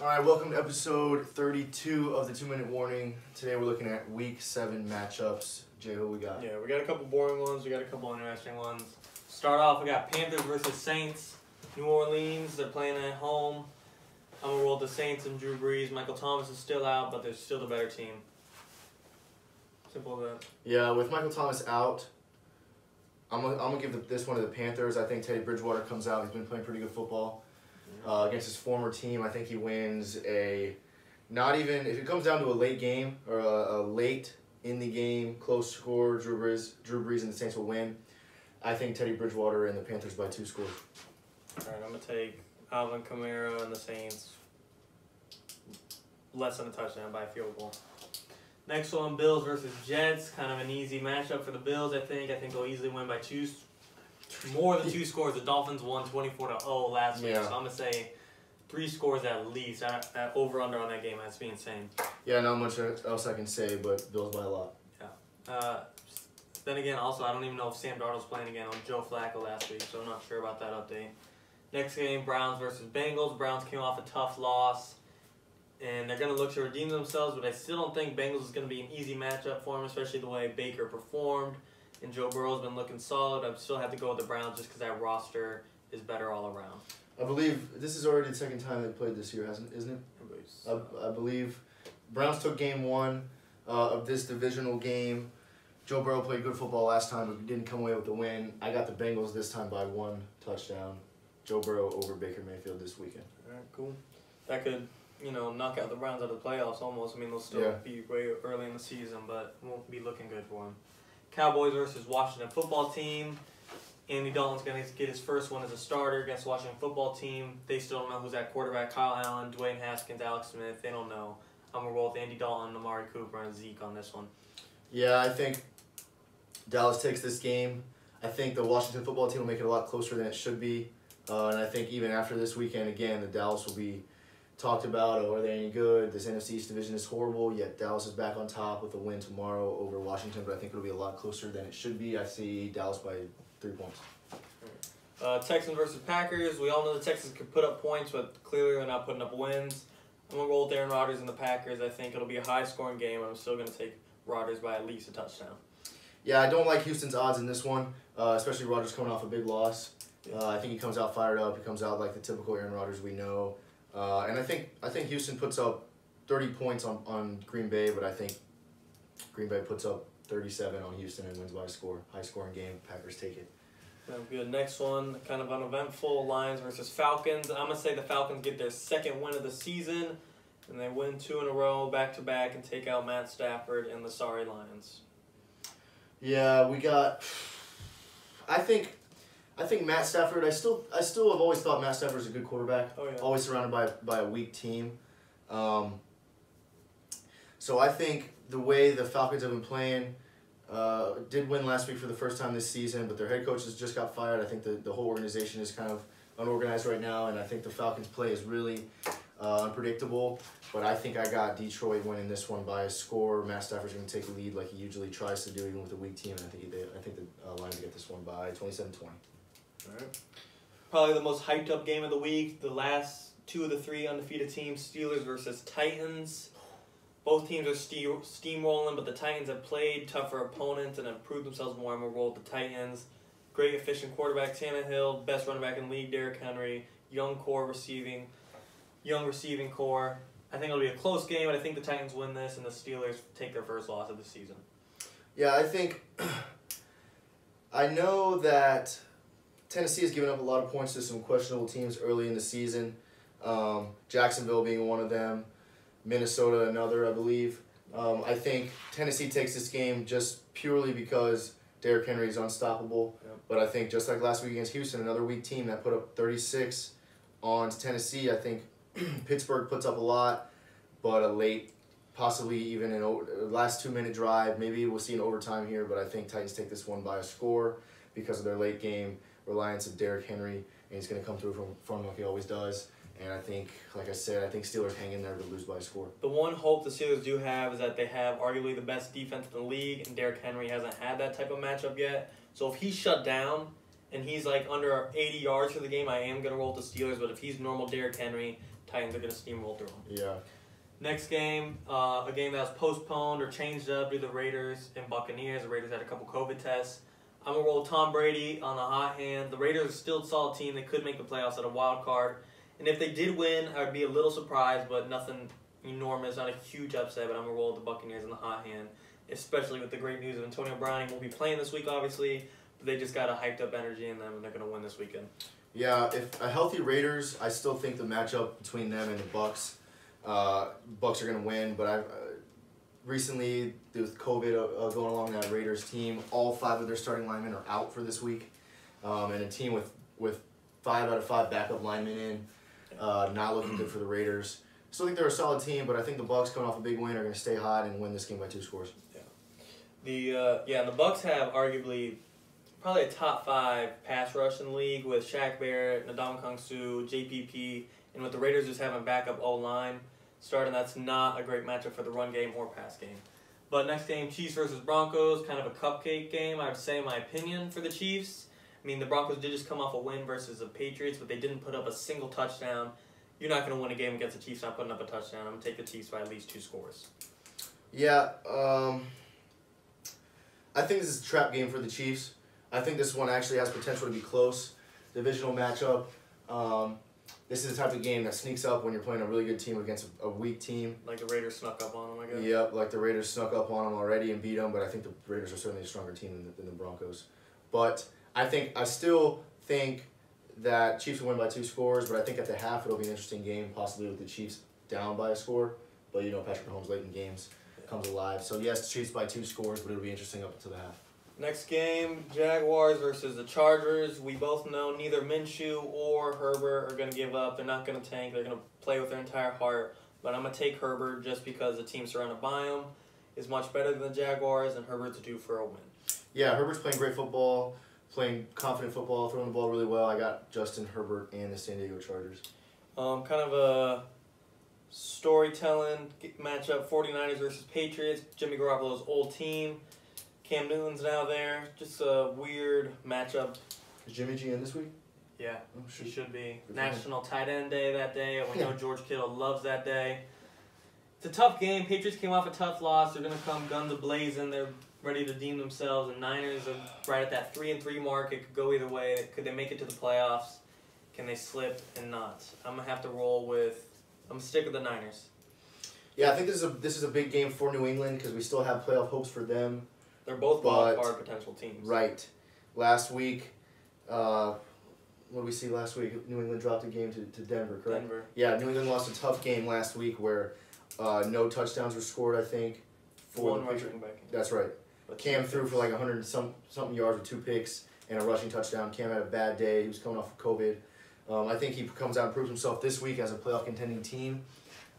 All right, welcome to episode 32 of the 2-Minute Warning. Today we're looking at Week 7 matchups. Jay, who we got? Yeah, we got a couple boring ones. We got a couple interesting ones. Start off, we got Panthers versus Saints. New Orleans, they're playing at home. I'm going to roll with the Saints and Drew Brees. Michael Thomas is still out, but they're still the better team. Simple as that. Yeah, with Michael Thomas out, I'm gonna give this one to the Panthers. I think Teddy Bridgewater comes out. He's been playing pretty good football against his former team. I think he wins not even if it comes down to a late game or a late in the game close score. Drew Brees and the Saints will win. I think Teddy Bridgewater and the Panthers by 2 scores. All right, I'm going to take Alvin Kamara and the Saints. Less than a touchdown by a field goal. Next one, Bills versus Jets. Kind of an easy matchup for the Bills, I think. I think they'll easily win by more than 2 scores. The Dolphins won 24-0 last week, so I'm going to say 3 scores at least. That over-under on that game has to be insane. Yeah, not much else I can say, but Bills by a lot. Yeah. Then again, also, I don't even know if Sam Darnold's playing again on Joe Flacco last week, so I'm not sure about that update. Next game, Browns versus Bengals. Browns came off a tough loss, and they're going to look to redeem themselves, but I still don't think Bengals is going to be an easy matchup for them, especially the way Baker performed. And Joe Burrow's been looking solid. I still have to go with the Browns just because that roster is better all around. I believe this is already the second time they played this year, isn't it? I believe Browns took game 1 of this divisional game. Joe Burrow played good football last time, but didn't come away with the win. I got the Bengals this time by 1 touchdown. Joe Burrow over Baker Mayfield this weekend. All right, cool. That could, knock out the Browns out of the playoffs almost. I mean, they'll still be way early in the season, but won't be looking good for them. Cowboys versus Washington football team. Andy Dalton's going to get his first one as a starter against Washington football team. They still don't know who's at quarterback. Kyle Allen, Dwayne Haskins, Alex Smith. They don't know. I'm going to roll with Andy Dalton, Amari Cooper, and Zeke on this one. Yeah, I think Dallas takes this game. I think the Washington football team will make it a lot closer than it should be. And I think even after this weekend, again, the Dallas will be talked about. Oh, are they any good? This NFC East division is horrible, yet Dallas is back on top with a win tomorrow over Washington, but I think it'll be a lot closer than it should be. I see Dallas by 3 points. Texans versus Packers. We all know the Texans can put up points, but clearly they're not putting up wins. I'm going to roll with Aaron Rodgers and the Packers. I think it'll be a high-scoring game, and I'm still going to take Rodgers by at least a touchdown. Yeah, I don't like Houston's odds in this one, especially Rodgers coming off a big loss. I think he comes out fired up. He comes out like the typical Aaron Rodgers we know. And I think Houston puts up 30 points on Green Bay, but I think Green Bay puts up 37 on Houston and wins by a score. High-scoring game. Packers take it. Good. Next one, kind of uneventful. Lions versus Falcons. I'm going to say the Falcons get their 2nd win of the season, and they win 2 in a row, back-to-back, and take out Matt Stafford and the sorry Lions. Yeah, we got. I think Matt Stafford. I still have always thought Matt Stafford is a good quarterback. Oh, yeah. Always surrounded by a weak team. So I think the way the Falcons have been playing, did win last week for the first time this season, but their head coach has just got fired. I think the whole organization is kind of unorganized right now, and I think the Falcons' play is really unpredictable. But I think I got Detroit winning this one by a score. Matt Stafford's going to take the lead like he usually tries to do, even with a weak team. And I think the Lions get this one by 27-20. All right. Probably the most hyped up game of the week. The last 2 of the 3 undefeated teams, Steelers versus Titans. Both teams are steamrolling, but the Titans have played tougher opponents and have proved themselves more. I'm going to roll with the Titans. Great efficient quarterback, Tannehill. Best running back in the league, Derrick Henry. Young receiving core. I think it'll be a close game, but I think the Titans win this and the Steelers take their first loss of the season. Yeah, I think I know that Tennessee has given up a lot of points to some questionable teams early in the season. Jacksonville being one of them, Minnesota another, I believe. I think Tennessee takes this game just purely because Derrick Henry is unstoppable. Yep. But I think just like last week against Houston, another weak team that put up 36 on Tennessee, I think Pittsburgh puts up a lot, but a late, possibly even an last 2-minute drive. Maybe we'll see an overtime here, but I think Titans take this one by a score because of their late game reliance of Derrick Henry, and he's going to come through from like he always does. And I think, like I said, I think Steelers hang in there to lose by a score. The one hope the Steelers do have is that they have arguably the best defense in the league, and Derrick Henry hasn't had that type of matchup yet. So if he's shut down and he's like under 80 yards for the game, I am going to roll with the Steelers. But if he's normal Derrick Henry, Titans are going to steamroll through him. Yeah. Next game, a game that was postponed or changed up due to the Raiders and Buccaneers. The Raiders had a couple COVID tests. I'm going to roll Tom Brady on the hot hand. The Raiders are still a solid team. They could make the playoffs at a wild card. And if they did win, I would be a little surprised, but nothing enormous, not a huge upset. But I'm going to roll with the Buccaneers on the hot hand, especially with the great news of Antonio Brown. Will be playing this week, obviously. But they just got a hyped up energy in them, and they're going to win this weekend. Yeah, if a healthy Raiders, I still think the matchup between them and the Bucks, Bucks are going to win. But recently, with COVID going along that Raiders team, all 5 of their starting linemen are out for this week. And a team with 5 out of 5 backup linemen in, not looking good for the Raiders. Still think they're a solid team, but I think the Bucks coming off a big win are going to stay hot and win this game by 2 scores. Yeah. The Bucks have arguably probably a top 5 pass rush in the league with Shaq Barrett, Ndamukong Suh, JPP, and with the Raiders just having backup O-line starting, that's not a great matchup for the run game or pass game. But next game, Chiefs versus Broncos, kind of a cupcake game, I would say, in my opinion, for the Chiefs. I mean, the Broncos did just come off a win versus the Patriots, but they didn't put up a single touchdown. You're not going to win a game against the Chiefs not putting up a touchdown. I'm going to take the Chiefs by at least 2 scores. Yeah, I think this is a trap game for the Chiefs. I think this one actually has potential to be close. Divisional matchup. This is the type of game that sneaks up when you're playing a really good team against a weak team. Like the Raiders snuck up on them, I guess. Yep, like the Raiders snuck up on them already and beat them, but I think the Raiders are certainly a stronger team than the Broncos. But I still think that Chiefs will win by 2 scores, but I think at the half it'll be an interesting game, possibly with the Chiefs down by a score. But Patrick Mahomes late in games comes alive. So yes, Chiefs by 2 scores, but it'll be interesting up until the half. Next game, Jaguars versus the Chargers. We both know neither Minshew or Herbert are going to give up. They're not going to tank. They're going to play with their entire heart. But I'm going to take Herbert just because the team surrounded by him is much better than the Jaguars, and Herbert's due for a win. Yeah, Herbert's playing great football, playing confident football, throwing the ball really well. I got Justin Herbert and the San Diego Chargers. Kind of a storytelling matchup, 49ers versus Patriots. Jimmy Garoppolo's old team. Cam Newton's now there. Just a weird matchup. Is Jimmy G in this week? Yeah, he should be. National Tight End Day that day. We know George Kittle loves that day. It's a tough game. Patriots came off a tough loss. They're going to come guns a-blazing. They're ready to deem themselves. And Niners are right at that 3-3 mark. It could go either way. Could they make it to the playoffs? Can they slip and not? I'm going to have to roll with... I'm going to stick with the Niners. Yeah, I think this is a big game for New England because we still have playoff hopes for them. They're both wild card potential teams. Right. Last week, what did we see last week? New England dropped a game to Denver, correct? Denver. Yeah, New England lost a tough game last week where no touchdowns were scored, I think. One rushing back. That's right. Cam threw for like 100-something yards with 2 picks and a rushing touchdown. Cam had a bad day. He was coming off of COVID. I think he comes out and proves himself this week as a playoff contending team.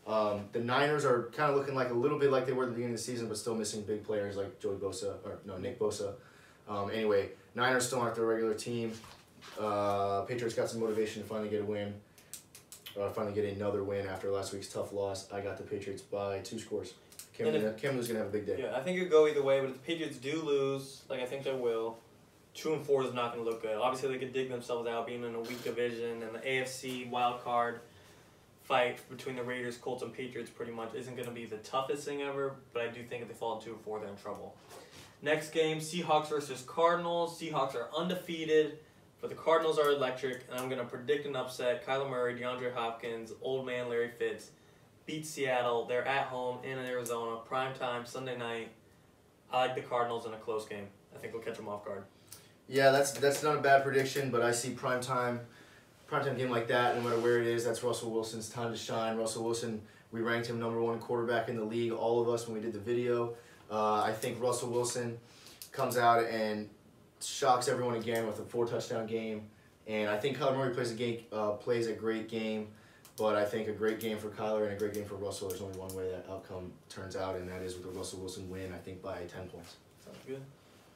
The Niners are kind of looking like a little bit like they were at the beginning of the season, but still missing big players like Nick Bosa. Anyway, Niners still aren't their regular team. Patriots got some motivation to finally get a win. Finally get another win after last week's tough loss. I got the Patriots by 2 scores. Cam Newton's going to have a big day. Yeah, I think it could go either way, but if the Patriots do lose, like I think they will, 2-4 is not going to look good. Obviously, they could dig themselves out being in a weak division, and the AFC wild card fight between the Raiders, Colts, and Patriots pretty much isn't going to be the toughest thing ever, but I do think if they fall in 2-4, they're in trouble. Next game, Seahawks versus Cardinals. Seahawks are undefeated, but the Cardinals are electric, and I'm going to predict an upset. Kyler Murray, DeAndre Hopkins, old man Larry Fitz beat Seattle. They're at home in Arizona, primetime, Sunday night. I like the Cardinals in a close game. I think we'll catch them off guard. Yeah, that's not a bad prediction, but I see primetime game like that, no matter where it is, that's Russell Wilson's time to shine. Russell Wilson, we ranked him #1 quarterback in the league, all of us, when we did the video. I think Russell Wilson comes out and shocks everyone again with a 4-touchdown game. And I think Kyler Murray plays a great game, but I think a great game for Kyler and a great game for Russell. There's only one way that outcome turns out, and that is with the Russell Wilson win, I think, by 10 points. Sounds good.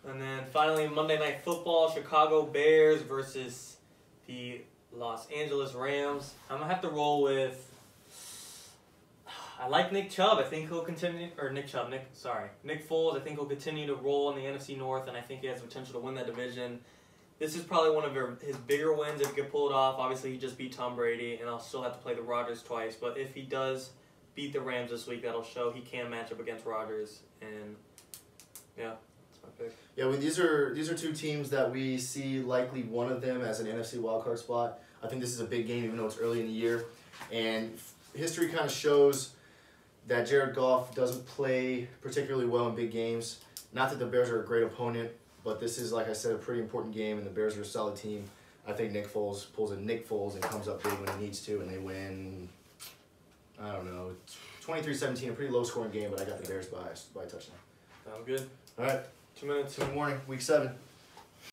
And then finally, Monday Night Football, Chicago Bears versus the Los Angeles Rams. I'm going to have to roll with... I like Nick Chubb. I think he'll continue... Nick Foles. I think he'll continue to roll in the NFC North, and I think he has the potential to win that division. this is probably one of his bigger wins if he could pull it off. Obviously, he just beat Tom Brady, and I'll still have to play the Rodgers twice. But if he does beat the Rams this week, that'll show he can match up against Rodgers. And, yeah, that's my pick. Yeah, well, these are two teams that we see likely one of them as an NFC wildcard spot. I think this is a big game, even though it's early in the year. And history kind of shows that Jared Goff doesn't play particularly well in big games. Not that the Bears are a great opponent, but this is, like I said, a pretty important game, and the Bears are a solid team. I think Nick Foles pulls a Nick Foles and comes up big when he needs to, and they win, I don't know, 23-17, a pretty low-scoring game, but I got the Bears by a touchdown. Sounds good. All right. 2 minutes. Good morning, week 7.